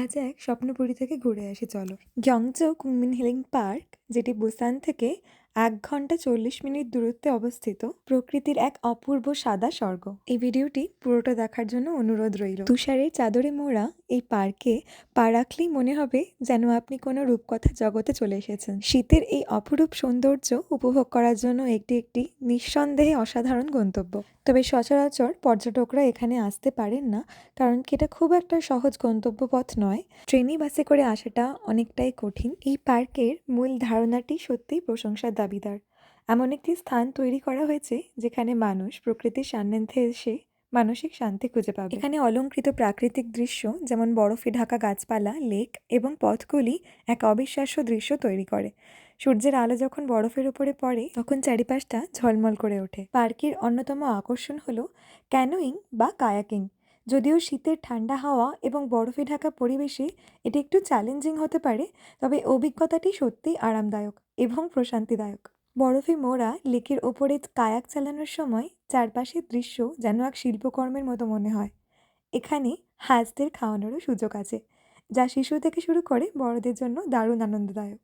আজ এক স্বপ্নপুরী থেকে ঘুরে আসি চলো। গ্যংচৌ কুনমিন হিলিং পার্ক, যেটি বুসান থেকে 1 ঘন্টা 40 মিনিট দূরত্বে অবস্থিত, প্রকৃতির এক অপূর্ব সাদা স্বর্গ। এই ভিডিওটি পুরোটা দেখার জন্য অনুরোধ রইল। তুষারের চাদরে মোড়া এই পার্কে পা রাখলেই মনে হবে যেন আপনি কোনো রূপকথা জগতে চলে এসেছেন। শীতের এই অপরূপ সৌন্দর্য উপভোগ করার জন্য একটি নিঃসন্দেহে অসাধারণ গন্তব্য। তবে সচরাচর পর্যটকরা এখানে আসতে পারেন না, কারণ কি এটা খুব একটা সহজ গন্তব্য পথ নয়। ট্রেনে বাসে করে আসাটা অনেকটাই কঠিন। এই পার্কের মূল ধারণাটি সত্যিই প্রশংসার দাবিদার। এমন একটি স্থান তৈরি করা হয়েছে যেখানে মানুষ প্রকৃতির সান্নিধ্যে এসে মানসিক শান্তি খুঁজে পাবে। এখানে অলংকৃত প্রাকৃতিক দৃশ্য, যেমন বরফে ঢাকা গাছপালা, লেক এবং পথগুলি এক অবিশ্বাস্য দৃশ্য তৈরি করে। সূর্যের আলো যখন বরফের উপরে পড়ে তখন চারিপাশটা ঝলমল করে ওঠে। পার্কের অন্যতম আকর্ষণ হলো ক্যানোয়িং বা কায়াকিং। যদিও শীতের ঠান্ডা হাওয়া এবং বরফে ঢাকা পরিবেশে এটি একটু চ্যালেঞ্জিং হতে পারে, তবে অভিজ্ঞতাটি সত্যিই আরামদায়ক এবং প্রশান্তিদায়ক। বরফে মোড়া লেকের ওপরে কায়াক চালানোর সময় চারপাশের দৃশ্য যেন এক শিল্পকর্মের মতো মনে হয়। এখানে হাঁসদের খাওয়ানোরও সুযোগ আছে, যা শিশু থেকে শুরু করে বড়দের জন্য দারুণ আনন্দদায়ক।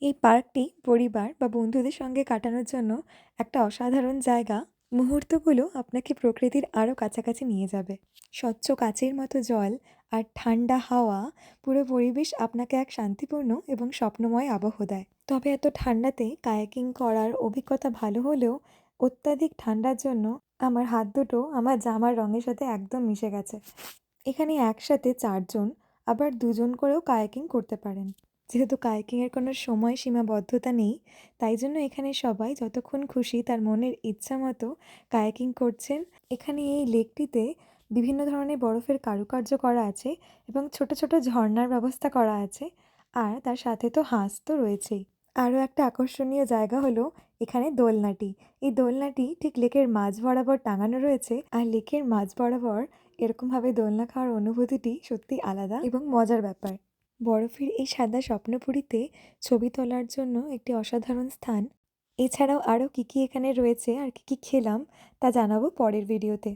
এই পার্কটি পরিবার বা বন্ধুদের সঙ্গে কাটানোর জন্য একটা অসাধারণ জায়গা। মুহূর্তগুলো আপনাকে প্রকৃতির আরও কাছাকাছি নিয়ে যাবে। স্বচ্ছ কাচের মতো জল আর ঠান্ডা হাওয়া, পুরো পরিবেশ আপনাকে এক শান্তিপূর্ণ এবং স্বপ্নময় আবহ দেয়। তবে এত ঠান্ডাতে কায়াকিং করার অভিজ্ঞতা ভালো হলেও অত্যাধিক ঠান্ডার জন্য আমার হাত দুটো আমার জামার রঙের সাথে একদম মিশে গেছে। এখানে একসাথে 4 জন, আবার 2 জন করেও কায়াকিং করতে পারেন। যেহেতু কায়াকিংয়ের কোনো সময় সীমাবদ্ধতা নেই, তাই জন্য এখানে সবাই যতক্ষণ খুশি তার মনের ইচ্ছা মতো কায়াকিং করছেন। এখানে এই লেকটিতে বিভিন্ন ধরনের বরফের কারুকার্য করা আছে এবং ছোট ছোট ঝর্ণার ব্যবস্থা করা আছে, আর তার সাথে তো হাঁস তো রয়েছেই। আরও একটা আকর্ষণীয় জায়গা হলো এখানে দোলনাটি। এই দোলনাটি ঠিক লেকের মাঝ বরাবর টাঙানো রয়েছে, আর লেকের মাঝ বরাবর এরকমভাবে দোলনা খাওয়ার অনুভূতিটি সত্যি আলাদা এবং মজার ব্যাপার। বরফের এই সাদা স্বপ্নপুরীতে ছবি তোলার জন্য একটি অসাধারণ স্থান। এছাড়াও আরও কী কী এখানে রয়েছে আর কী কী খেলাম তা জানাবো পরের ভিডিওতে।